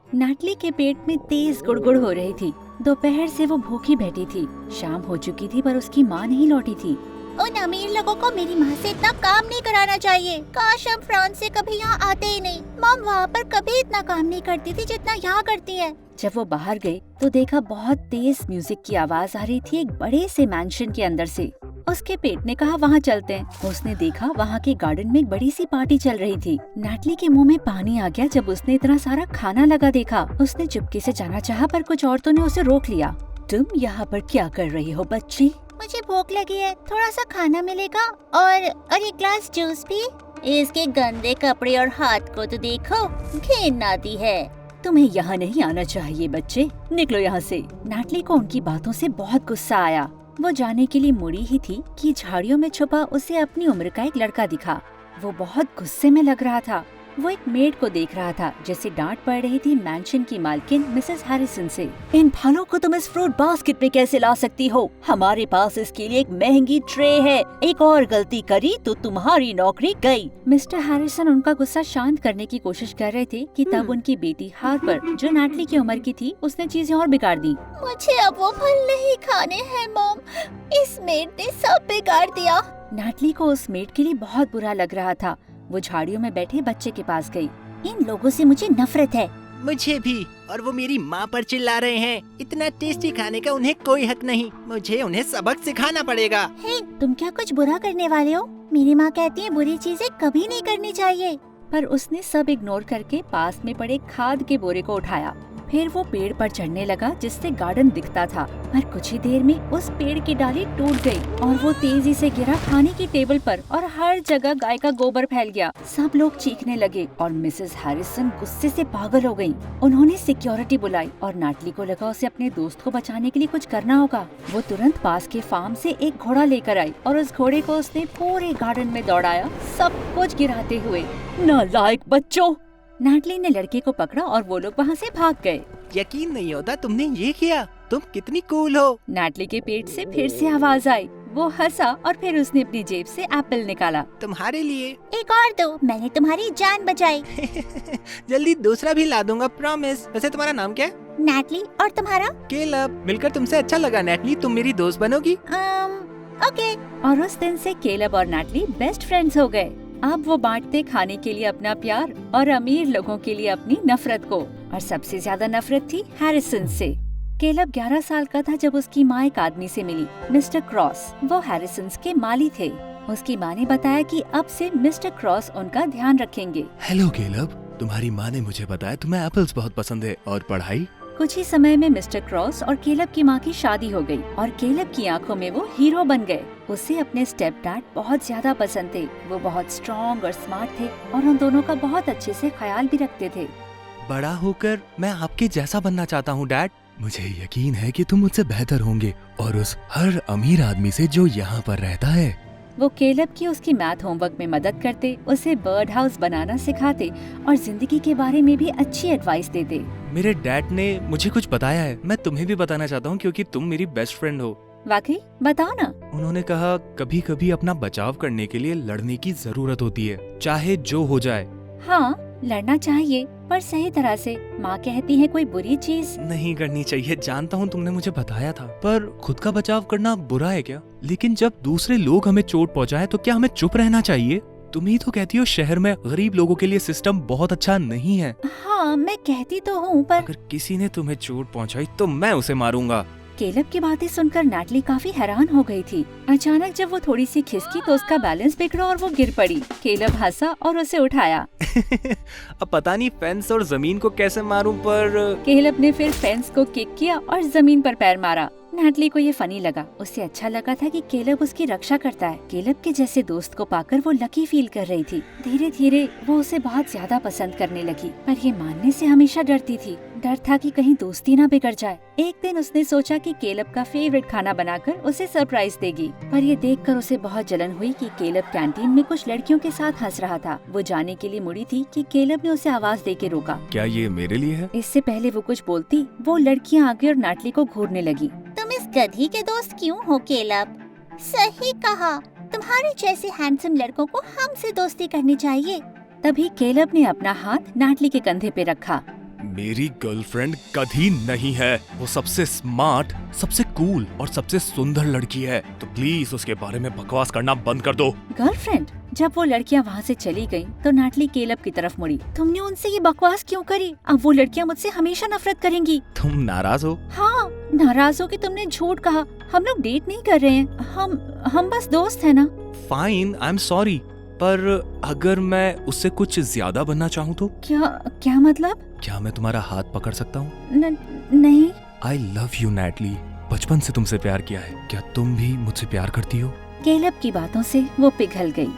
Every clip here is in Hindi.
नाटली के पेट में तेज गुड़गुड़ हो रही थी। दोपहर से वो भूखी बैठी थी। शाम हो चुकी थी पर उसकी माँ नहीं लौटी थी। उन अमीर लोगों को मेरी माँ से इतना काम नहीं कराना चाहिए। काश हम फ्रांस से कभी यहाँ आते ही नहीं। मॉम वहाँ पर कभी इतना काम नहीं करती थी जितना यहाँ करती है। जब वो बाहर गई तो देखा बहुत तेज म्यूजिक की आवाज आ रही थी एक बड़े से मैंशन के अंदर से। उसके पेट ने कहा वहाँ चलते हैं। उसने देखा वहाँ के गार्डन में एक बड़ी सी पार्टी चल रही थी। नाटली के मुंह में पानी आ गया जब उसने इतना सारा खाना लगा देखा। उसने चुपके से जाना चाहा पर कुछ औरतों ने उसे रोक लिया। तुम यहाँ पर क्या कर रही हो बच्ची? मुझे भूख लगी है, थोड़ा सा खाना मिलेगा और एक ग्लास जूस भी। इसके गंदे कपड़े और हाथ को तो देखो, घिन आती है। तुम्हें यहाँ नहीं आना चाहिए बच्चे, निकलो यहाँ से। नाटली को उनकी बातों से बहुत गुस्सा आया। वो जाने के लिए मुड़ी ही थी कि झाड़ियों में छुपा उसे अपनी उम्र का एक लड़का दिखा। वो बहुत गुस्से में लग रहा था। वो एक मेड को देख रहा था जैसे डांट पड़ रही थी मैंशन की मालकिन मिसेस हैरिसन से। इन फलों को तुम इस फ्रूट बास्केट में कैसे ला सकती हो? हमारे पास इसके लिए एक महंगी ट्रे है। एक और गलती करी तो तुम्हारी नौकरी गई। मिस्टर हैरिसन उनका गुस्सा शांत करने की कोशिश कर रहे थे कि तब उनकी बेटी हार्पर, जो नाटली की उम्र की थी, उसने चीजें और बिगाड़ दी। मुझे अब वो फल नहीं खाने हैं मॉम, इस मेड ने सब बिगाड़ दिया। नाटली को उस मेड के लिए बहुत बुरा लग रहा था। वो झाड़ियों में बैठे बच्चे के पास गई। इन लोगों से मुझे नफरत है। मुझे भी, और वो मेरी माँ पर चिल्ला रहे हैं। इतना टेस्टी खाने का उन्हें कोई हक नहीं। मुझे उन्हें सबक सिखाना पड़ेगा। हे, तुम क्या कुछ बुरा करने वाले हो? मेरी माँ कहती है बुरी चीजें कभी नहीं करनी चाहिए। पर उसने सब इग्नोर करके पास में पड़े खाद के बोरे को उठाया। फिर वो पेड़ पर चढ़ने लगा जिससे गार्डन दिखता था। पर कुछ ही देर में उस पेड़ की डाली टूट गई और वो तेजी से गिरा खाने की टेबल पर और हर जगह गाय का गोबर फैल गया। सब लोग चीखने लगे और मिसेस हैरिसन गुस्से से पागल हो गयी। उन्होंने सिक्योरिटी बुलाई और नाटली को लगा उसे अपने दोस्त को बचाने के लिए कुछ करना होगा। वो तुरंत पास के फार्म से एक घोड़ा लेकर आई और उस घोड़े को उसने पूरे गार्डन में दौड़ाया, सब कुछ गिराते हुए। नालायक बच्चों! नाटली ने लड़के को पकड़ा और वो लोग वहाँ से भाग गए। यकीन नहीं होता तुमने ये किया। तुम कितनी कूल हो। नाटली के पेट से फिर से आवाज आई। वो हंसा और फिर उसने अपनी जेब से एप्पल निकाला। तुम्हारे लिए। एक और दो, मैंने तुम्हारी जान बचाई। जल्दी दूसरा भी ला दूंगा, प्रॉमिस। वैसे तुम्हारा नाम क्या है? नाटली। और तुम्हारा? केलब। मिलकर तुमसे अच्छा लगा नाटली, तुम मेरी दोस्त बनोगी? ओके। और उस दिन से केलब और नाटली बेस्ट फ्रेंड्स हो गए। अब वो बांटते खाने के लिए अपना प्यार और अमीर लोगों के लिए अपनी नफरत को। और सबसे ज्यादा नफरत थी हैरिसन से। केलब 11 साल का था जब उसकी माँ एक आदमी से मिली, मिस्टर क्रॉस। वो हैरिसन के माली थे। उसकी माँ ने बताया कि अब से मिस्टर क्रॉस उनका ध्यान रखेंगे। हेलो केलब, तुम्हारी माँ ने मुझे बताया तुम्हें एप्पल्स बहुत पसंद है। और पढ़ाई? कुछ ही समय में मिस्टर क्रॉस और केलब की माँ की शादी हो गई और केलब की आंखों में वो हीरो बन गए। उसे अपने स्टेप डैड बहुत ज्यादा पसंद थे। वो बहुत स्ट्रॉन्ग और स्मार्ट थे और उन दोनों का बहुत अच्छे से ख्याल भी रखते थे। बड़ा होकर मैं आपके जैसा बनना चाहता हूँ डैड। मुझे यकीन है कि तुम मुझसे बेहतर होंगे और उस हर अमीर आदमी से जो यहाँ पर रहता है। वो केलब की उसकी मैथ होमवर्क में मदद करते, उसे बर्ड हाउस बनाना सिखाते और जिंदगी के बारे में भी अच्छी एडवाइस देते। मेरे डैड ने मुझे कुछ बताया है, मैं तुम्हें भी बताना चाहता हूँ क्योंकि तुम मेरी बेस्ट फ्रेंड हो। वाकई? बताओ ना। उन्होंने कहा कभी कभी अपना बचाव करने के लिए लड़ने की जरूरत होती है, चाहे जो हो जाए। हाँ, लड़ना चाहिए पर सही तरह से। माँ कहती है कोई बुरी चीज नहीं करनी चाहिए। जानता हूँ तुमने मुझे बताया था, पर खुद का बचाव करना बुरा है क्या? लेकिन जब दूसरे लोग हमें चोट पहुँचाए तो क्या हमें चुप रहना चाहिए? तुम ही तो कहती हो शहर में गरीब लोगों के लिए सिस्टम बहुत अच्छा नहीं है। हाँ, मैं कहती तो हूँ पर अगर किसी ने तुम्हें चोट पहुँचाई तो मैं उसे मारूंगा। केलब की बातें सुनकर नाटली काफी हैरान हो गई थी। अचानक जब वो थोड़ी सी खिसकी तो उसका बैलेंस बिगड़ा और वो गिर पड़ी। केलब हंसा और उसे उठाया। अब पता नहीं फेंस और जमीन को कैसे मारूं, पर केलब ने फिर फेंस को किक किया और जमीन पर पैर मारा। नाटली को ये फनी लगा। उसे अच्छा लगा था कि केलब उसकी रक्षा करता है। केलब के जैसे दोस्त को पाकर वो लकी फील कर रही थी। धीरे धीरे वो उसे बहुत ज्यादा पसंद करने लगी, पर ये मानने से हमेशा डरती थी। डर था कि कहीं दोस्ती ना बिगड़ जाए। एक दिन उसने सोचा कि केलब का फेवरेट खाना बनाकर उसे सरप्राइज देगी, पर ये देखकर उसे बहुत जलन हुई कि केलब कैंटीन में कुछ लड़कियों के साथ हंस रहा था। वो जाने के लिए मुड़ी थी कि केलब ने उसे आवाज देके रोका। क्या ये मेरे लिए है? इससे पहले वो कुछ बोलती, वो लड़कियाँ आगे और नाटली को घूरने लगी। तुम इस गधी के दोस्त क्यों हो केलब? सही कहा, तुम्हारे जैसे हैंडसम लड़कों को हमसे दोस्ती करनी चाहिए। तभी केलब ने अपना हाथ नाटली के कंधे पे रखा। मेरी गर्लफ्रेंड कभी नहीं है। वो सबसे स्मार्ट, सबसे कूल और सबसे सुंदर लड़की है। तो प्लीज उसके बारे में बकवास करना बंद कर दो। गर्लफ्रेंड? जब वो लड़कियां वहाँ से चली गयीं, तो नाटली केलब की तरफ मुड़ी। तुमने उनसे ये बकवास क्यों करी? अब वो लड़कियां मुझसे हमेशा नफरत करेंगी। तुम नाराज हो? हाँ, नाराज हो कि तुमने झूठ कहा। हम लोग डेट नहीं कर रहे हैं, हम बस दोस्त है ना। फाइन, आई एम सॉरी, पर अगर मैं उससे कुछ ज्यादा बनना चाहूँ तो? क्या मतलब? क्या मैं तुम्हारा हाथ पकड़ सकता हूँ? नहीं। आई लव यू नैटली, बचपन से तुमसे प्यार किया है। क्या तुम भी मुझसे प्यार करती हो? केलब की बातों से वो पिघल गई।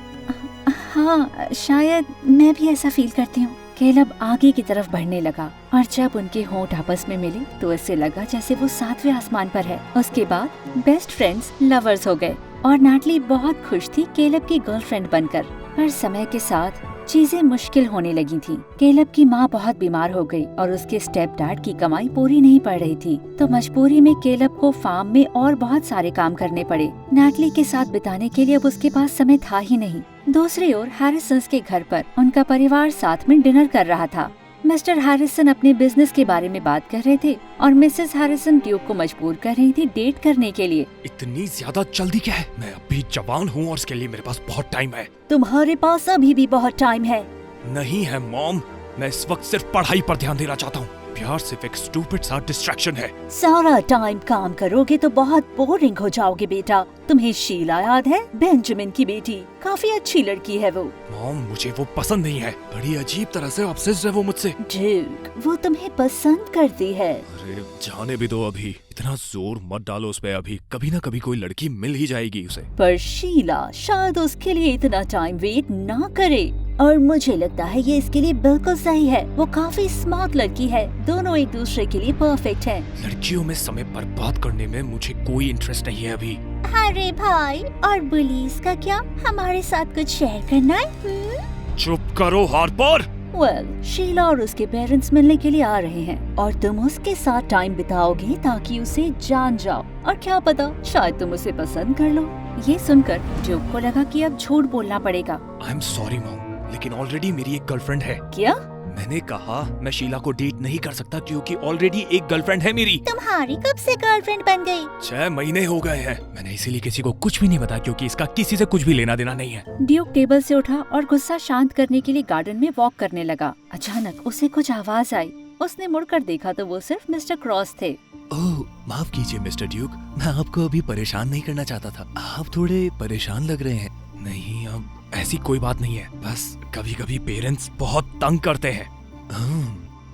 हाँ, शायद मैं भी ऐसा फील करती हूँ। केलब आगे की तरफ बढ़ने लगा और जब उनके होंठ आपस में मिले तो ऐसे लगा जैसे वो 7वें आसमान पर है। उसके बाद बेस्ट फ्रेंड्स लवर्स हो गए और नाटली बहुत खुश थी केलब की गर्लफ्रेंड बनकर। पर समय के साथ चीजें मुश्किल होने लगी थी। केलब की माँ बहुत बीमार हो गई और उसके स्टेप डैड की कमाई पूरी नहीं पड़ रही थी, तो मजबूरी में केलब को फार्म में और बहुत सारे काम करने पड़े। नाटली के साथ बिताने के लिए अब उसके पास समय था ही नहीं। दूसरी ओर हैरिसन के घर पर उनका परिवार साथ में डिनर कर रहा था। मिस्टर हैरिसन अपने बिजनेस के बारे में बात कर रहे थे और मिसेस हैरिसन ड्यूक को मजबूर कर रही थी डेट करने के लिए। इतनी ज्यादा जल्दी क्या है? मैं अभी जवान हूँ और इसके लिए मेरे पास बहुत टाइम है। तुम्हारे पास अभी भी बहुत टाइम है। नहीं है मॉम, मैं इस वक्त सिर्फ पढ़ाई पर ध्यान देना चाहता हूँ। प्यार सिर्फ एक स्टूपिड सा डिस्ट्रैक्शन है। सारा टाइम काम करोगे तो बहुत बोरिंग हो जाओगे बेटा। तुम्हें शीला याद है? बेंजामिन की बेटी, काफी अच्छी लड़की है वो। मॉम, मुझे वो पसंद नहीं है। बड़ी अजीब तरह से ऑब्सेस्ड है वो मुझसे। ड्यूक, वो तुम्हें पसंद करती है। अरे जाने भी दो, अभी इतना जोर मत डालो उस पे। अभी कभी ना कभी कोई लड़की मिल ही जाएगी उसे। पर शीला शायद उसके लिए इतना टाइम वेट ना करे और मुझे लगता है ये इसके लिए बिल्कुल सही है। वो काफी स्मार्ट लड़की है, दोनों एक दूसरे के लिए परफेक्ट हैं। लड़कियों में समय बर्बाद करने में मुझे कोई इंटरेस्ट नहीं है अभी। अरे भाई, और बुलीज का क्या? हमारे साथ कुछ शेयर करना है? चुप करो हार्पर। वेल, शीला और उसके पेरेंट्स मिलने के लिए आ रहे हैं और तुम उसके साथ टाइम बिताओगे ताकि उसे जान जाओ और क्या पता शायद तुम उसे पसंद कर लो। ये सुनकर ड्यूक को लगा कि अब झूठ बोलना पड़ेगा। आई एम सॉरी मॉम, लेकिन ऑलरेडी मेरी एक गर्लफ्रेंड है। क्या? मैंने कहा मैं शीला को डेट नहीं कर सकता क्योंकि ऑलरेडी एक गर्लफ्रेंड है मेरी। तुम्हारी कब से गर्लफ्रेंड बन गई? 6 महीने हो गए हैं। मैंने इसीलिए किसी को कुछ भी नहीं बताया क्योंकि इसका किसी से कुछ भी लेना देना नहीं है। ड्यूक टेबल से उठा और गुस्सा शांत करने के लिए गार्डन में वॉक करने लगा। अचानक उसे कुछ आवाज आई। उसने मुड़कर देखा तो वो सिर्फ मिस्टर क्रॉस थे। ओह, माफ कीजिए मिस्टर ड्यूक, मैं आपको अभी परेशान नहीं करना चाहता था। आप थोड़े परेशान लग रहे हैं। नहीं, अब ऐसी कोई बात नहीं है, बस कभी कभी पेरेंट्स बहुत तंग करते हैं।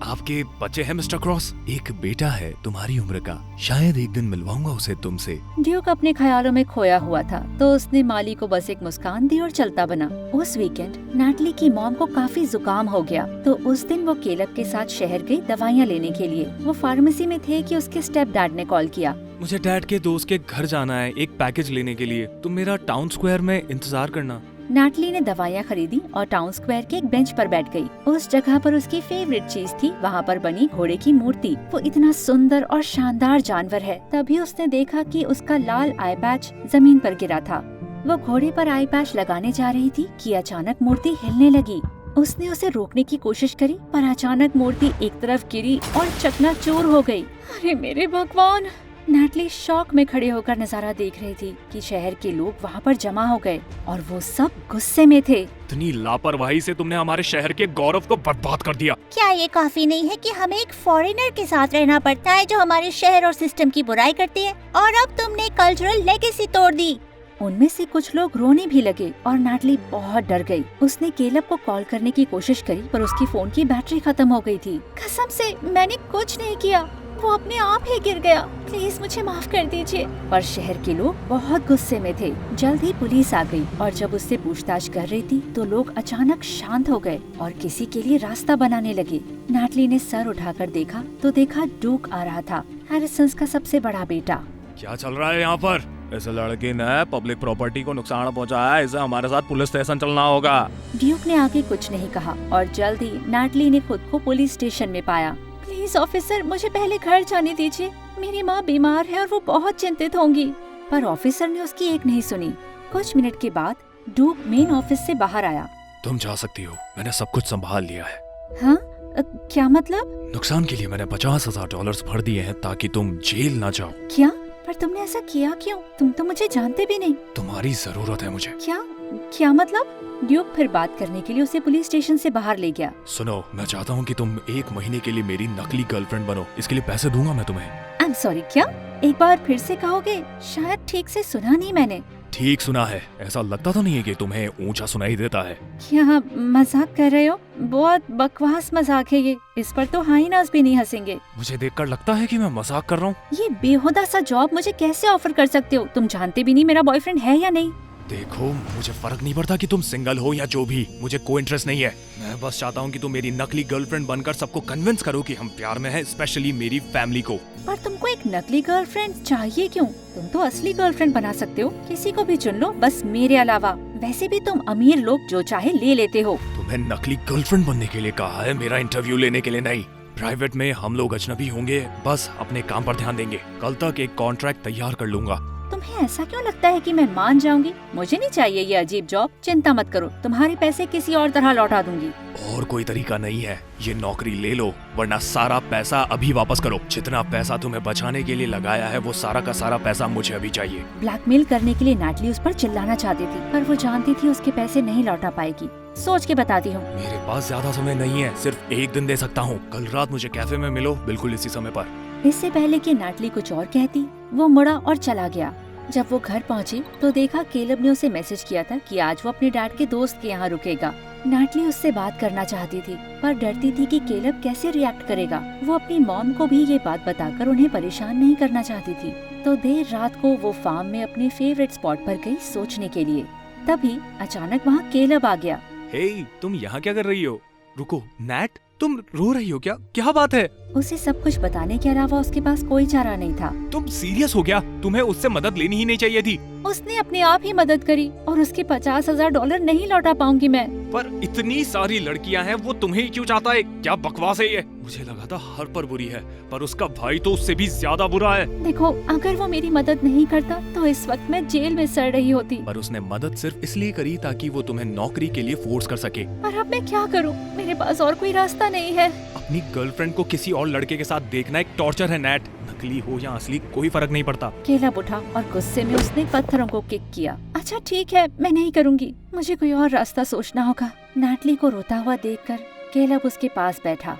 आपके बच्चे हैं मिस्टर क्रॉस? एक बेटा है तुम्हारी उम्र का, शायद एक दिन मिलवाऊंगा उसे तुमसे। ड्यूक अपने ख्यालों में खोया हुआ था तो उसने माली को बस एक मुस्कान दी और चलता बना। उस वीकेंड नाटली की मॉम को काफी जुकाम हो गया तो उस दिन वो केलब के साथ शहर गई दवाइयाँ लेने के लिए। वो फार्मेसी में थे कि उसके स्टेप डैड ने कॉल किया। मुझे डैड के दोस्त के घर जाना है एक पैकेज लेने के लिए, तुम मेरा टाउन स्क्वायर में इंतजार करना। नाटली ने दवाइयाँ खरीदी और टाउन स्क्वायर के एक बेंच पर बैठ गई। उस जगह पर उसकी फेवरेट चीज थी वहाँ पर बनी घोड़े की मूर्ति। वो इतना सुंदर और शानदार जानवर है। तभी उसने देखा कि उसका लाल आई पैच जमीन पर गिरा था। वो घोड़े पर आई पैच लगाने जा रही थी कि अचानक मूर्ति हिलने लगी। उसने उसे रोकने की कोशिश करी पर अचानक मूर्ति एक तरफ गिरी और चकनाचूर हो गई। अरे मेरे भगवान! नाटली शॉक में खड़े होकर नजारा देख रही थी कि शहर के लोग वहाँ पर जमा हो गए और वो सब गुस्से में थे। इतनी लापरवाही से तुमने हमारे शहर के गौरव को बर्बाद कर दिया। क्या ये काफी नहीं है कि हमें एक फॉरेनर के साथ रहना पड़ता है जो हमारे शहर और सिस्टम की बुराई करती है? और अब तुमने कल्चरल लेगेसी तोड़ दी। उनमें से कुछ लोग रोने भी लगे और नाटली बहुत डर गई। उसने केलब को कॉल करने की कोशिश करी पर उसकी फोन की बैटरी खत्म हो गई थी। कसम से मैंने कुछ नहीं किया, वो अपने आप ही गिर गया। प्लीज मुझे माफ कर दीजिए। पर शहर के लोग बहुत गुस्से में थे। जल्द ही पुलिस आ गई और जब उससे पूछताछ कर रही थी तो लोग अचानक शांत हो गए और किसी के लिए रास्ता बनाने लगे। नाटली ने सर उठाकर देखा तो देखा ड्यूक आ रहा था, हैरिसन का सबसे बड़ा बेटा। क्या चल रहा है यहाँ पर? इस लड़के ने पब्लिक प्रॉपर्टी को नुकसान पहुँचाया, इसे हमारे साथ पुलिस स्टेशन चलना होगा। ड्यूक ने आगे कुछ नहीं कहा और जल्द ही नाटली ने खुद को पुलिस स्टेशन में पाया। प्लीज ऑफिसर, मुझे पहले घर जाने दीजिए। मेरी माँ बीमार है और वो बहुत चिंतित होंगी। पर ऑफिसर ने उसकी एक नहीं सुनी। कुछ मिनट के बाद ड्यूक मेन ऑफिस से बाहर आया। तुम जा सकती हो, मैंने सब कुछ संभाल लिया है। हाँ, क्या मतलब? नुकसान के लिए मैंने $50,000 भर दिए हैं ताकि तुम जेल ना जाओ। क्या? पर तुमने ऐसा किया क्यों? तुम तो मुझे जानते भी नहीं। तुम्हारी जरूरत है मुझे। क्या मतलब? ड्यूक फिर बात करने के लिए उसे पुलिस स्टेशन से बाहर ले गया। सुनो, मैं चाहता हूँ कि तुम 1 महीने के लिए मेरी नकली गर्लफ्रेंड बनो। इसके लिए पैसे दूंगा मैं तुम्हें। आई एम सॉरी, क्या? एक बार फिर से कहोगे? शायद ठीक से सुना नहीं मैंने। ठीक सुना है। ऐसा लगता तो नहीं है कि तुम्हें ऊंचा सुनाई देता है? क्या मजाक कर रहे हो? बहुत बकवास मजाक है ये। इस पर तो हाइनास भी नहीं हंसेंगे। मुझे देखकर लगता है कि मैं मजाक कर रहा हूँ। ये बेहुदा सा जॉब मुझे कैसे ऑफर कर सकते हो? तुम जानते भी नहीं मेरा बॉयफ्रेंड है या नहीं। देखो, मुझे फर्क नहीं पड़ता कि तुम सिंगल हो या जो भी, मुझे कोई इंटरेस्ट नहीं है। मैं बस चाहता हूँ कि तुम मेरी नकली गर्लफ्रेंड बनकर सबको कन्विंस करो कि हम प्यार में हैं, स्पेशली मेरी फैमिली को। पर तुमको एक नकली गर्लफ्रेंड चाहिए क्यों? तुम तो असली गर्लफ्रेंड बना सकते हो। किसी को भी चुन लो, बस मेरे अलावा। वैसे भी तुम अमीर लोग जो चाहे ले लेते हो। तुम्हें नकली गर्लफ्रेंड बनने के लिए कहा है, मेरा इंटरव्यू लेने के लिए नहीं। प्राइवेट में हम लोग अजनबी होंगे, बस अपने काम पर ध्यान देंगे। कल तक एक कॉन्ट्रैक्ट तैयार कर लूंगा। तुम्हें ऐसा क्यों लगता है कि मैं मान जाऊंगी? मुझे नहीं चाहिए ये अजीब जॉब। चिंता मत करो, तुम्हारे पैसे किसी और तरह लौटा दूंगी। और कोई तरीका नहीं है, ये नौकरी ले लो वरना सारा पैसा अभी वापस करो। जितना पैसा तुम्हें बचाने के लिए लगाया है वो सारा का सारा पैसा मुझे अभी चाहिए। ब्लैकमेल करने के लिए नाटली उस पर चिल्लाना चाहती थी, पर वो जानती थी उसके पैसे नहीं लौटा पाएगी। सोच के बताती हूँ। मेरे पास ज्यादा समय नहीं है, सिर्फ 1 दिन दे सकता हूँ। कल रात मुझे कैफे में मिलो, बिल्कुल इसी समय पर। इससे पहले कि नाटली कुछ और कहती, वो मुड़ा और चला गया। जब वो घर पहुंची तो देखा केलब ने उसे मैसेज किया था कि आज वो अपने डैड के दोस्त के यहाँ रुकेगा। नाटली उससे बात करना चाहती थी, पर डरती थी कि केलब कैसे रिएक्ट करेगा। वो अपनी मॉम को भी ये बात बताकर उन्हें परेशान नहीं करना चाहती थी। तो देर रात को वो फार्म में अपने फेवरेट स्पॉट पर गई सोचने के लिए। तभी अचानक वहाँ केलब आ गया। हे, तुम यहाँ क्या कर रही हो? रुको, नैट, तुम रो रही हो क्या? क्या बात है? उसे सब कुछ बताने के अलावा उसके पास कोई चारा नहीं था। तुम सीरियस हो गया? तुम्हें उससे मदद लेनी ही नहीं चाहिए थी। उसने अपने आप ही मदद करी और उसके $50,000 नहीं लौटा पाऊंगी मैं। पर इतनी सारी लड़कियां हैं, वो तुम्हें ही क्यों चाहता है? क्या बकवास है ये? मुझे लगा था हर पर बुरी है, पर उसका भाई तो उससे भी ज्यादा बुरा है। देखो, अगर वो मेरी मदद नहीं करता तो इस वक्त मैं जेल में सड़ रही होती। पर उसने मदद सिर्फ इसलिए करी ताकि वो तुम्हें नौकरी के लिए फोर्स कर सके। पर अब मैं क्या करूं? मेरे पास और कोई रास्ता नहीं है। अपनी गर्लफ्रेंड को किसी और लड़के के साथ देखना एक टॉर्चर है नैट। नकली हो या असली कोई फर्क नहीं पड़ता। केलब उठा और गुस्से में उसने पत्थरों को किक किया। अच्छा ठीक है, मैं नहीं करूंगी, मुझे कोई और रास्ता सोचना होगा। नाटली को रोता हुआ देखकर केलब उसके पास बैठा।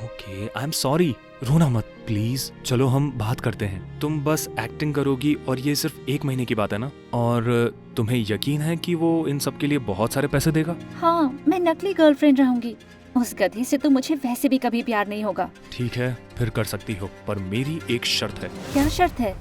Okay, I am sorry. रोना मत प्लीज। चलो हम बात करते हैं। तुम बस एक्टिंग करोगी और ये सिर्फ 1 महीने की बात है ना? और तुम्हें यकीन है कि वो इन सब के लिए बहुत सारे पैसे देगा? हाँ, मैं नकली गर्लफ्रेंड रहूंगी। उस गधे से तो मुझे वैसे भी कभी प्यार नहीं होगा। ठीक है, फिर कर सकती हो, पर मेरी एक शर्त है। क्या शर्त है?